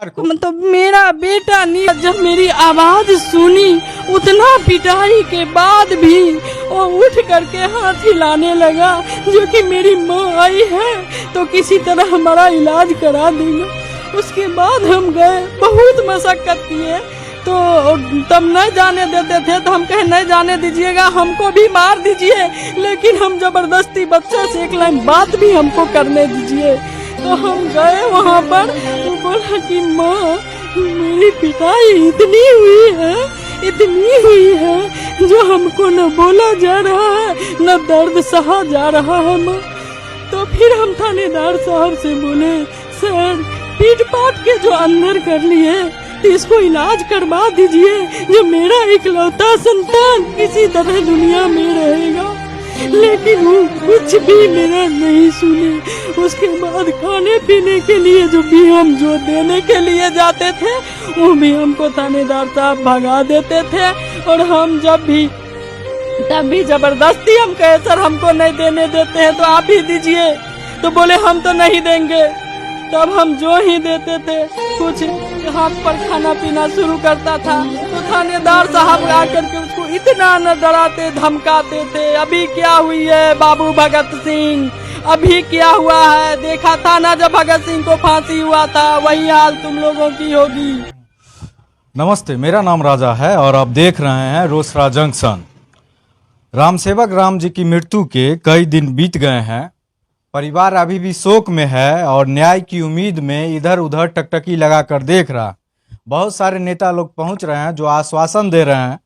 मतलब मेरा बेटा नीरज जब मेरी आवाज सुनी, उतना पिटाई के बाद भी वो उठ करके हाथ हिलाने लगा, जो कि मेरी माँ आई है तो किसी तरह हमारा इलाज करा देगा। उसके बाद हम गए, बहुत मशक्कत किए, तो तब नहीं जाने देते थे, तो हम कहे नहीं जाने दीजिएगा, हमको भी मार दीजिए, लेकिन हम जबरदस्ती बच्चे से एक लाइन बात भी हमको करने दीजिए। तो हम गए वहाँ पर, तो बोला कि माँ मेरी पिटाई इतनी हुई है जो हमको न बोला जा रहा है न दर्द सहा जा रहा है माँ। तो फिर हम थानेदार साहब से बोले, सर पीट पाट के जो अंदर कर लिए तो इसको इलाज करवा दीजिए, जो मेरा इकलौता संतान किसी तरह दुनिया में रहेगा। लेकिन वो कुछ भी मेरा नहीं सुने। उसके बाद खाने पीने के लिए जो देने के लिए जाते थे, वो भी हमको थानेदार साहब भगा देते थे। और हम तब भी जबरदस्ती हम कहे सर हमको नहीं देने देते हैं तो आप ही दीजिए, तो बोले हम तो नहीं देंगे। तब हम जो ही देते थे कुछ हाथ पर खाना पीना शुरू करता था, तो थानेदार साहब आकर के उसको इतना न डराते धमकाते थे। अभी क्या हुई है बाबू भगत सिंह, अभी क्या हुआ है, देखा था ना जब भगत सिंह को फांसी हुआ था, वही हाल तुम लोगों की होगी। नमस्ते, मेरा नाम राजा है और आप देख रहे हैं रोसड़ा जंक्शन। रामसेवक राम जी की मृत्यु के कई दिन बीत गए हैं। परिवार अभी भी शोक में है और न्याय की उम्मीद में इधर उधर टकटकी लगाकर देख रहा। बहुत सारे नेता लोग पहुंच रहे हैं जो आश्वासन दे रहे हैं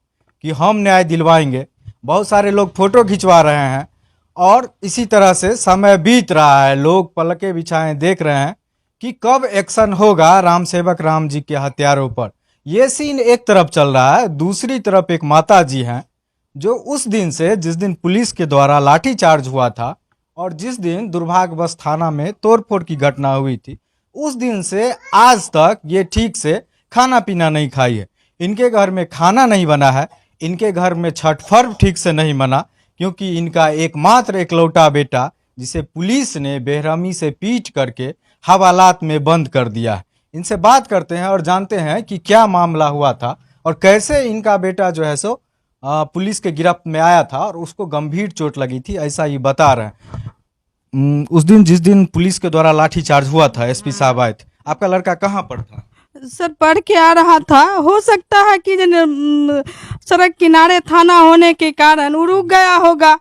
कि हम न्याय दिलवाएंगे। बहुत सारे लोग फोटो खिंचवा रहे हैं और इसी तरह से समय बीत रहा है। लोग पलके बिछाए देख रहे हैं कि कब एक्शन होगा रामसेवक राम जी के हत्यारों पर। ये सीन एक तरफ चल रहा है, दूसरी तरफ एक माता जी हैं जो उस दिन से, जिस दिन पुलिस के द्वारा लाठीचार्ज हुआ था और जिस दिन दुर्भाग्यवश थाना में तोड़फोड़ की घटना हुई थी, उस दिन से आज तक ये ठीक से खाना पीना नहीं खाई है। इनके घर में खाना नहीं बना है, इनके घर में छठ पर्व ठीक से नहीं बना, क्योंकि इनका एकमात्र इकलौता बेटा, जिसे पुलिस ने बेरहमी से पीट करके हवालात में बंद कर दिया है। इनसे बात करते हैं और जानते हैं कि क्या मामला हुआ था और कैसे इनका बेटा जो है सो पुलिस के गिरफ्त में आया था और उसको गंभीर चोट लगी थी, ऐसा ये बता रहे हैं। उस दिन जिस दिन पुलिस के द्वारा लाठीचार्ज हुआ था, एसपी साहब आए थे, आपका लड़का कहाँ पर था? सर पढ़ के आ रहा था, हो सकता है कि सड़क किनारे थाना होने के कारण वो रुक गया होगा।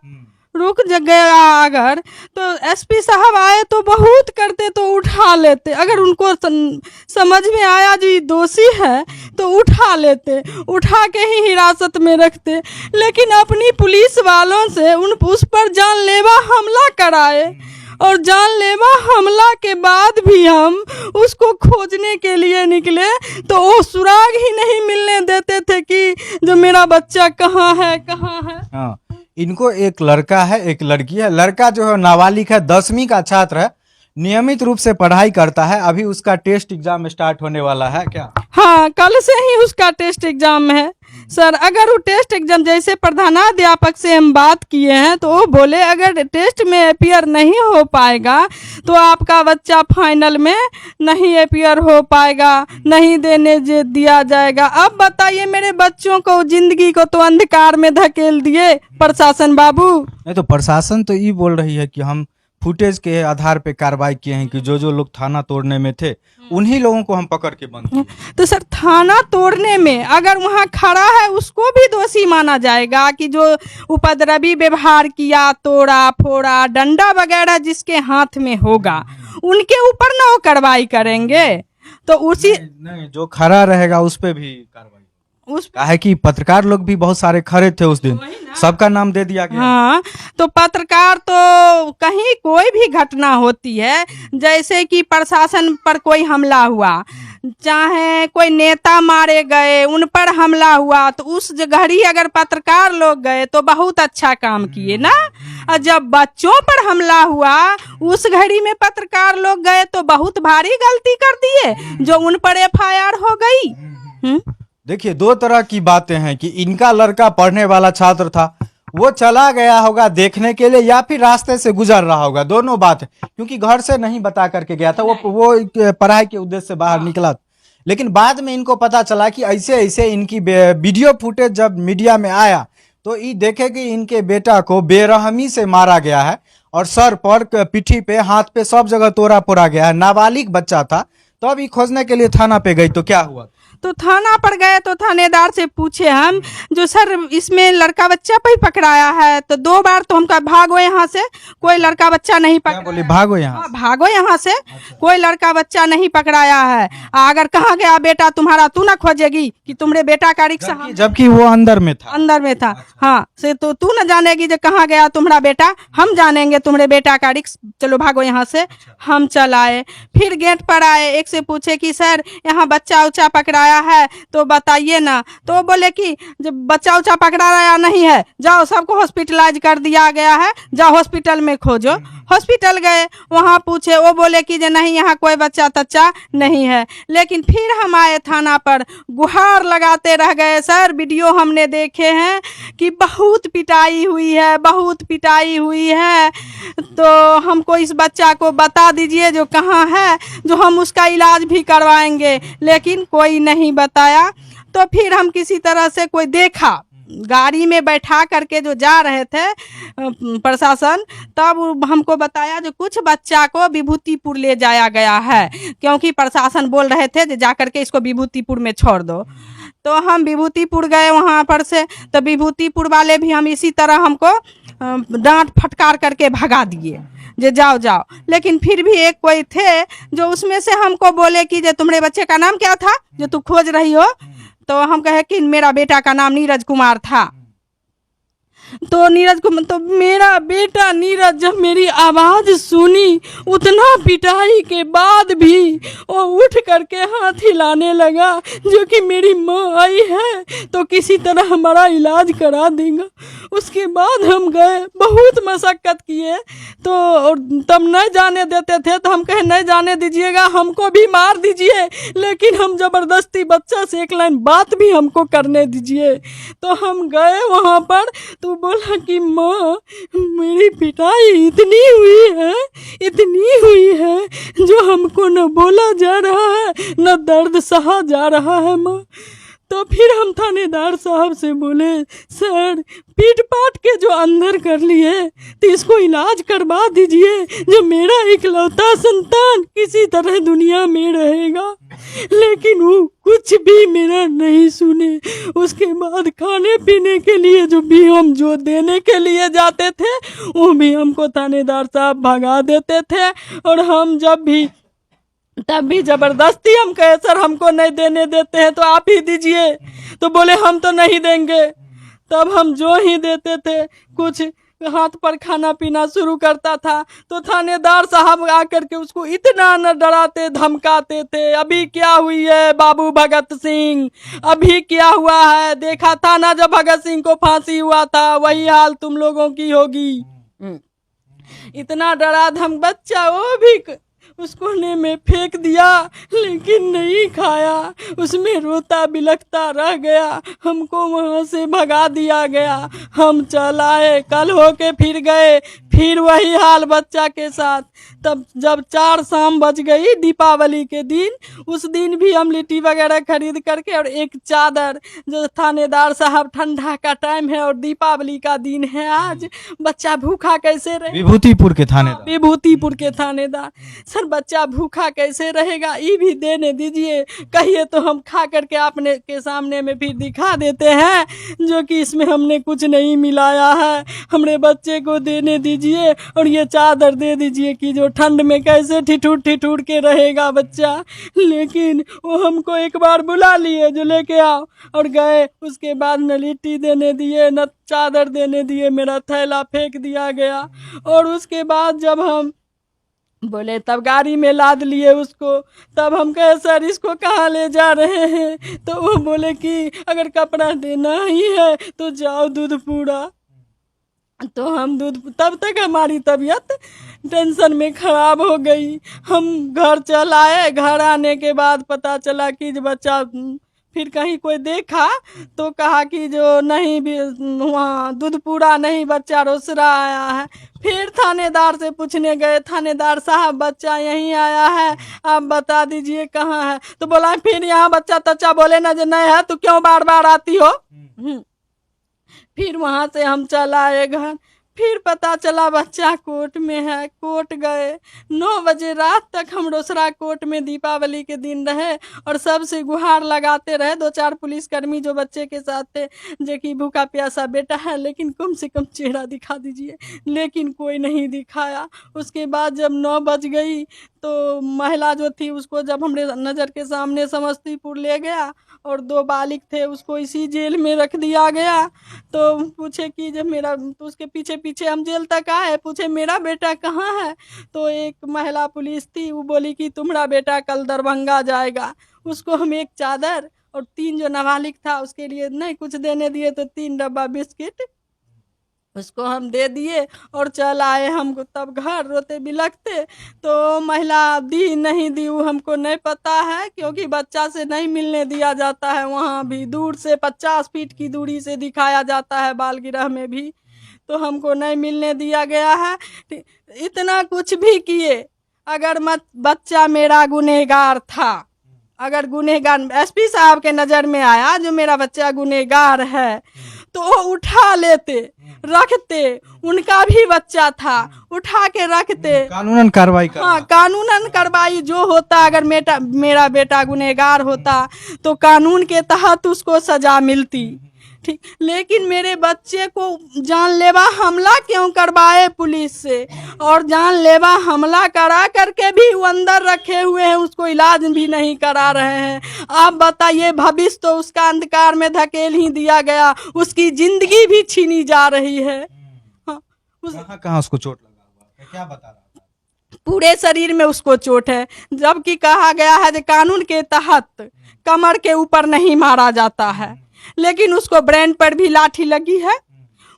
रुक गया अगर तो एसपी साहब आए तो बहुत करते, तो उठा लेते। अगर उनको समझ में आया जो ये दोषी है तो उठा लेते, उठा के ही हिरासत में रखते। लेकिन अपनी पुलिस वालों से उस पर जानलेवा हमला कराए और जानलेवा हमला के बाद भी हम उसको खोजने के लिए निकले तो वो सुराग ही नहीं मिलने देते थे कि जो मेरा बच्चा कहाँ है। हाँ, इनको एक लड़का है, एक लड़की है। लड़का जो है नाबालिग है, 10वीं का छात्र है, नियमित रूप से पढ़ाई करता है। अभी उसका टेस्ट एग्जाम स्टार्ट होने वाला है क्या? हाँ, कल से ही उसका टेस्ट एग्जाम है सर। अगर वो टेस्ट एग्जाम, जैसे प्रधानाध्यापक से हम बात किए हैं तो वो बोले अगर टेस्ट में अपीयर नहीं हो पाएगा तो आपका बच्चा फाइनल में नहीं अपीयर हो पाएगा, नहीं देने दिया जाएगा। अब बताइए, मेरे बच्चों को, जिंदगी को तो अंधकार में धकेल दिए प्रशासन बाबू। नहीं तो प्रशासन तो ये बोल रही है कि हम फुटेज के आधार पे कार्रवाई किए हैं कि जो लोग थाना तोड़ने में थे उन्हीं लोगों को हम पकड़ के बंद किए। तो सर थाना तोड़ने में अगर वहाँ खड़ा है उसको भी दोषी माना जाएगा कि जो उपद्रवी व्यवहार किया, तोड़ा फोड़ा, डंडा वगैरह जिसके हाथ में होगा उनके ऊपर ना वो कार्रवाई करेंगे। तो उसी नहीं, जो खड़ा रहेगा उस पे भी कार्रवाई। है कि पत्रकार लोग भी बहुत सारे खड़े थे उस दिन, सबका नाम दे दिया गया। हाँ, तो पत्रकार तो कहीं कोई भी घटना होती है, जैसे कि प्रशासन पर कोई हमला हुआ, चाहे कोई नेता मारे गए, उन पर हमला हुआ, तो उस घड़ी अगर पत्रकार लोग गए तो बहुत अच्छा काम किए ना। और जब बच्चों पर हमला हुआ उस घड़ी में पत्रकार लोग गए तो बहुत भारी गलती कर दिए, जो उन पर FIR हो गई। देखिए, दो तरह की बातें हैं कि इनका लड़का पढ़ने वाला छात्र था, वो चला गया होगा देखने के लिए या फिर रास्ते से गुजर रहा होगा, दोनों बात है। क्योंकि घर से नहीं बता करके गया था, वो पढ़ाई के उद्देश्य से बाहर निकला। लेकिन बाद में इनको पता चला कि ऐसे ऐसे इनकी वीडियो फुटेज जब मीडिया में आया तो ये देखे कि इनके बेटा को बेरहमी से मारा गया है और सर पर, पीठी पे, हाथ पे, सब जगह तोड़ा फोड़ा गया है। नाबालिग बच्चा था। तो अब ये खोजने के लिए थाना पे गई तो क्या हुआ? तो थाना पर गए तो थानेदार से पूछे हम, जो सर इसमें लड़का बच्चा पे ही पकड़ाया है। तो 2 बार तो हम कहा भागो यहाँ से, कोई लड़का बच्चा नहीं क्या पकड़ा। बोली? भागो यहाँ हाँ, भागो यहाँ से, कोई लड़का बच्चा नहीं पकड़ाया है। अगर कहाँ गया बेटा तुम्हारा, तू ना खोजेगी कि तुम्हारे बेटा का रिक्शा जबकि वो अंदर में था। अंदर में था। हाँ, से तो तू न जानेगी जो कहाँ गया तुम्हारा बेटा, हम जानेंगे तुम्हारे बेटा का रिक्स। चलो भागो यहाँ से। हम चल आए, फिर गेट पर आए, एक से पूछे कि सर यहाँ बच्चा उच्चा पकड़ाया है तो बताइए ना। तो बोले कि जब बच्चा उच्चा पकड़ाया नहीं है, जाओ सबको हॉस्पिटलाइज कर दिया गया है, जाओ हॉस्पिटल में खोजो। हॉस्पिटल गए, वहाँ पूछे, वो बोले कि जे नहीं यहाँ कोई बच्चा तच्चा नहीं है। लेकिन फिर हम आए थाना पर, गुहार लगाते रह गए, सर वीडियो हमने देखे हैं कि बहुत पिटाई हुई है, बहुत पिटाई हुई है, तो हमको इस बच्चा को बता दीजिए जो कहाँ है, जो हम उसका इलाज भी करवाएंगे। लेकिन कोई नहीं बताया। तो फिर हम किसी तरह से कोई देखा, गाड़ी में बैठा करके जो जा रहे थे प्रशासन, तब हमको बताया जो कुछ बच्चा को विभूतिपुर ले जाया गया है, क्योंकि प्रशासन बोल रहे थे जो जा करके इसको विभूतिपुर में छोड़ दो। तो हम विभूतिपुर गए वहाँ पर से, तो विभूतिपुर वाले भी हम इसी तरह हमको डांट फटकार करके भगा दिए जे जाओ जाओ। लेकिन फिर भी एक कोई थे जो उसमें से हमको बोले कि जे तुम्हारे बच्चे का नाम क्या था जो तू खोज रही हो। तो हम कहे कि मेरा बेटा का नाम नीरज कुमार था। तो नीरज को, तो मेरा बेटा नीरज जब मेरी आवाज़ सुनी, उतना पिटाई के बाद भी वो उठ करके हाथ हिलाने लगा, जो कि मेरी माँ आई है तो किसी तरह हमारा इलाज करा देगा। उसके बाद हम गए, बहुत मशक्क़त किए, तो और तब नहीं जाने देते थे। तो हम कहे नहीं जाने दीजिएगा, हमको भी मार दीजिए, लेकिन हम ज़बरदस्ती बच्चा से एक लाइन बात भी हमको करने दीजिए। तो हम गए वहाँ पर, तो बोला कि माँ मेरी पिटाई इतनी हुई है, इतनी हुई है जो हमको न बोला जा रहा है न दर्द सहा जा रहा है माँ। तो फिर हम थानेदार साहब से बोले, सर पीट पाट के जो अंदर कर लिए तो इसको इलाज करवा दीजिए, जो मेरा इकलौता संतान किसी तरह दुनिया में रहेगा। लेकिन वो कुछ भी मेरा नहीं सुने। उसके बाद खाने पीने के लिए जो भी हम जो देने के लिए जाते थे, वो भी हमको थानेदार साहब भगा देते थे। और हम जब भी तब भी ज़बरदस्ती हम कहे सर हमको नहीं देने देते हैं तो आप ही दीजिए, तो बोले हम तो नहीं देंगे। तब हम जो ही देते थे, कुछ हाथ पर खाना पीना शुरू करता था, तो थानेदार साहब आकर के उसको इतना न डराते धमकाते थे, अभी क्या हुई है बाबू भगत सिंह, अभी क्या हुआ है, देखा था ना जब भगत सिंह को फांसी हुआ था, वही हाल तुम लोगों की होगी। इतना डरा धम, बच्चा वो भी उस कोने में फेंक दिया, लेकिन नहीं खाया, उसमें रोता बिलखता रह गया। हमको वहाँ से भगा दिया गया। हम चल आए, कल होके फिर गए, फिर वही हाल बच्चा के साथ। तब जब 4 शाम बज गई दीपावली के दिन, उस दिन भी हम लिट्टी वगैरह खरीद करके और एक चादर, जो थानेदार साहब ठंडा का टाइम है और दीपावली का दिन है आज, बच्चा भूखा कैसे रहे, विभूतिपुर के थानेदार, विभूतिपुर के थानेदार, सर बच्चा भूखा कैसे रहेगा, ये भी देने दीजिए, कहिए तो हम खा करके आपने के सामने में फिर दिखा देते हैं जो कि इसमें हमने कुछ नहीं मिलाया है, हमरे बच्चे को देने दीजिए और ये चादर दे दीजिए कि जो ठंड में कैसे ठिठुर के रहेगा बच्चा। लेकिन वो हमको एक बार बुला लिए जो लेके आओ, और गए, उसके बाद न लिट्टी देने दिए न चादर देने दिए, मेरा थैला फेंक दिया गया। और उसके बाद जब हम बोले तब गाड़ी में लाद लिए उसको, तब हम कहे सर इसको कहाँ ले जा रहे हैं, तो वो बोले कि अगर कपड़ा देना ही है तो जाओ दूधपुरा। तो हम तब तक हमारी तबीयत टेंशन में ख़राब हो गई। हम घर चल आए, घर आने के बाद पता चला कि बच्चा फिर कहीं कोई देखा तो कहा कि जो नहीं भी वहाँ दूध पूरा नहीं, बच्चा रोसड़ा आया है। फिर थानेदार से पूछने गए, थानेदार साहब बच्चा यहीं आया है, आप बता दीजिए कहाँ है। तो बोला फिर यहाँ बच्चा तच्चा बोले ना जो नहीं है तो क्यों बार बार आती हो। फिर वहाँ से हम चल आए घर। फिर पता चला बच्चा कोर्ट में है। कोर्ट गए, 9 बजे रात तक हम रोसड़ा कोर्ट में, दीपावली के दिन रहे और सबसे गुहार लगाते रहे। 2-4 पुलिसकर्मी जो बच्चे के साथ थे, जो कि भूखा प्यासा बेटा है लेकिन कम से कम चेहरा दिखा दीजिए, लेकिन कोई नहीं दिखाया। उसके बाद जब 9 बज गई तो महिला जो थी उसको जब हमरे नज़र के सामने समस्तीपुर ले गया और 2 बालिग थे उसको इसी जेल में रख दिया गया। तो पूछे कि जब मेरा, तो उसके पीछे पीछे हम जेल तक आए, पूछे मेरा बेटा कहाँ है। तो एक महिला पुलिस थी, वो बोली कि तुम्हारा बेटा कल दरभंगा जाएगा। उसको हम एक चादर और 3 जो नाबालिग था उसके लिए नहीं कुछ देने दिए, तो 3 डब्बा बिस्किट उसको हम दे दिए और चल आए। हमको तब घर रोते बिलखते, तो महिला दी नहीं दी वो हमको नहीं पता है, क्योंकि बच्चा से नहीं मिलने दिया जाता है। वहाँ भी दूर से 50 फीट की दूरी से दिखाया जाता है, बालगृह में भी, तो हमको नहीं मिलने दिया गया है। इतना कुछ भी किए, अगर मत बच्चा मेरा गुनहगार था, अगर गुनहगार एसपी साहब के नज़र में आया जो मेरा बच्चा गुनहगार है, तो वो उठा लेते, रखते। उनका भी बच्चा था, उठा के रखते, कानूनन कार्रवाई कर। हाँ, कानूनन कार्रवाई जो होता, अगर मेरा बेटा गुनहगार होता तो कानून के तहत उसको सजा मिलती, ठीक। लेकिन मेरे बच्चे को जानलेवा हमला क्यों करवाए पुलिस से, और जानलेवा हमला करा करके भी वो अंदर रखे हुए हैं, उसको इलाज भी नहीं करा रहे हैं। आप बताइए, भविष्य तो उसका अंधकार में धकेल ही दिया गया, उसकी जिंदगी भी छीनी जा रही है। हाँ, कहाँ उसको चोट लगा हुआ है, क्या बता रहा था? पूरे शरीर में उसको चोट है, जबकि कहा गया है कि कानून के तहत कमर के ऊपर नहीं मारा जाता है, लेकिन उसको ब्रेन पर भी लाठी लगी है,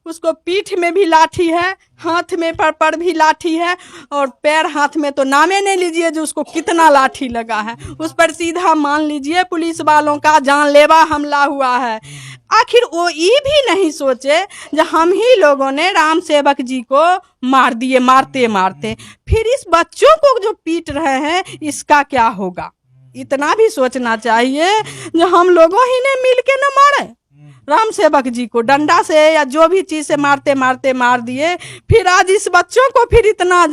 उसको पीठ में भी लाठी है, हाथ में पर भी लाठी है, और पैर हाथ में तो नामे नहीं लीजिए जो उसको कितना लाठी लगा है। उस पर सीधा मान लीजिए पुलिस वालों का जानलेवा हमला हुआ है। आखिर वो ये भी नहीं सोचे जो हम ही लोगों ने राम सेवक जी को मार दिए, मारते मारते फिर इस बच्चों को जो पीट रहे हैं इसका क्या होगा। इतना भी सोचना चाहिए जो हम लोगों ही ने मिल के न मारे राम सेवक जी को, डंडा से या जो भी चीज़ से मारते मारते मार दिए, फिर आज इस बच्चों को फिर इतना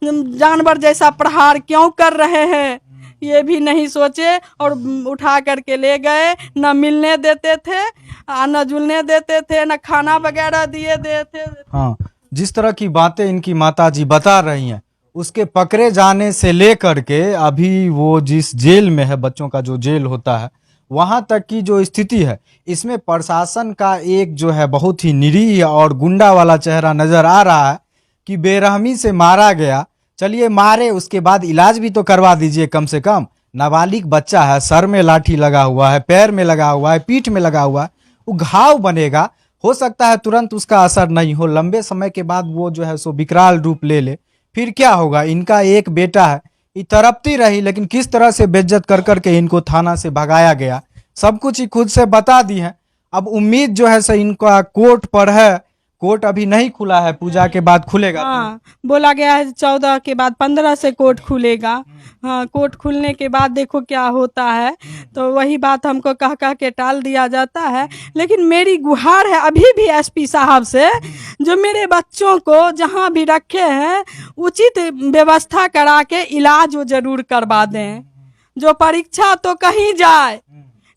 जानवर जैसा प्रहार क्यों कर रहे हैं, ये भी नहीं सोचे और उठा करके ले गए। न मिलने देते थे, न जुलने देते थे, न खाना वगैरह दिए देते। हाँ, जिस तरह की बातें इनकी माताजी बता रही हैं, उसके पकड़े जाने से लेकर के अभी वो जिस जेल में है, बच्चों का जो जेल होता है, वहां तक की जो स्थिति है, इसमें प्रशासन का एक जो है बहुत ही निरीह और गुंडा वाला चेहरा नजर आ रहा है कि बेरहमी से मारा गया। चलिए मारे, उसके बाद इलाज भी तो करवा दीजिए कम से कम। नाबालिग बच्चा है, सर में लाठी लगा हुआ है, पैर में लगा हुआ है, पीठ में लगा हुआ है, वो घाव बनेगा, हो सकता है तुरंत उसका असर नहीं हो, लंबे समय के बाद वो जो है सो विकराल रूप ले ले, फिर क्या होगा। इनका एक बेटा है, ये तड़पती रही, लेकिन किस तरह से बेइज्जत कर करके इनको थाना से भगाया गया, सब कुछ ही खुद से बता दी है। अब उम्मीद जो है सो इनका कोर्ट पर है, कोर्ट अभी नहीं खुला है, पूजा के बाद खुलेगा। हाँ, बोला गया है 14 के बाद 15 से कोर्ट खुलेगा। हाँ, कोर्ट खुलने के बाद देखो क्या होता है। तो वही बात हमको कह कह के टाल दिया जाता है, लेकिन मेरी गुहार है अभी भी एसपी साहब से, जो मेरे बच्चों को जहाँ भी रखे हैं उचित व्यवस्था करा के इलाज वो जरूर करवा दें। जो परीक्षा तो कहीं जाए,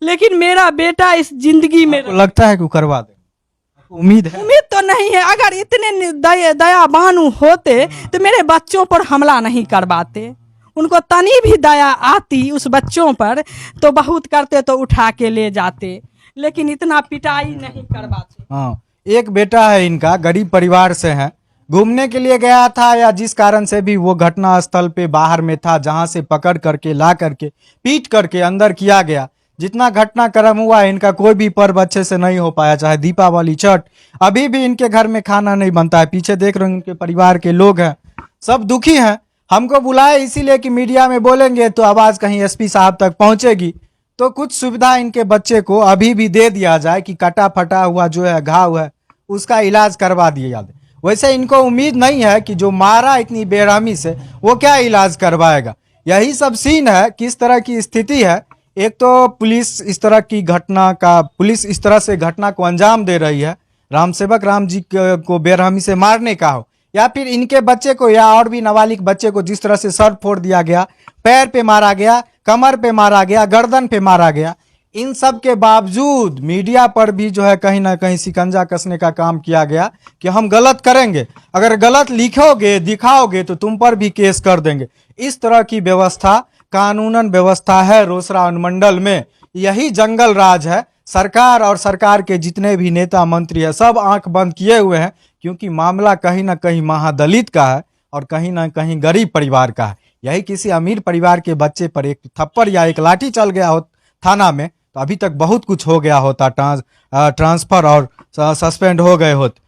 लेकिन मेरा बेटा इस जिंदगी में लगता है कि करवा दे, उम्मीद है? उम्मीद तो नहीं है। अगर इतने दयावान होते तो मेरे बच्चों पर हमला नहीं करवाते, उनको तनी भी दया आती उस बच्चों पर तो बहुत करते, तो उठा के ले जाते, लेकिन इतना पिटाई नहीं करवाते। हाँ, एक बेटा है इनका, गरीब परिवार से है, घूमने के लिए गया था या जिस कारण से भी वो घटना स्थल पे बाहर में था, जहां से पकड़ करके ला करके पीट करके अंदर किया गया। जितना घटनाक्रम हुआ है, इनका कोई भी पर्व अच्छे से नहीं हो पाया, चाहे दीपावली, छठ, अभी भी इनके घर में खाना नहीं बनता है। पीछे देख रहे हैं इनके परिवार के लोग हैं, सब दुखी हैं। हमको बुलाए इसीलिए कि मीडिया में बोलेंगे तो आवाज कहीं एसपी साहब तक पहुंचेगी, तो कुछ सुविधा इनके बच्चे को अभी भी दे दिया जाए कि कटा फटा हुआ जो है घाव है उसका इलाज करवा दिया जाए। वैसे इनको उम्मीद नहीं है कि जो मारा इतनी बेरहमी से वो क्या इलाज करवाएगा। यही सब सीन है, किस तरह की स्थिति है। एक तो पुलिस इस तरह की घटना का पुलिस इस तरह से घटना को अंजाम दे रही है, रामसेवक राम जी को बेरहमी से मारने का हो, या फिर इनके बच्चे को या और भी नाबालिग बच्चे को जिस तरह से सर फोड़ दिया गया, पैर पे मारा गया, कमर पे मारा गया, गर्दन पे मारा गया। इन सब के बावजूद मीडिया पर भी जो है कहीं ना कहीं शिकंजा कसने का काम किया गया कि हम गलत करेंगे, अगर गलत लिखोगे दिखाओगे तो तुम पर भी केस कर देंगे। इस तरह की व्यवस्था कानूनन व्यवस्था है रोसड़ा अनुमंडल में। यही जंगल राज है। सरकार और सरकार के जितने भी नेता मंत्री है सब आंख बंद किए हुए हैं, क्योंकि मामला कहीं ना कहीं महादलित का है और कहीं ना कहीं गरीब परिवार का है। यही किसी अमीर परिवार के बच्चे पर एक थप्पड़ या एक लाठी चल गया हो थाना में तो अभी तक बहुत कुछ हो गया होता, ट्रांसफर और सस्पेंड हो गए होते।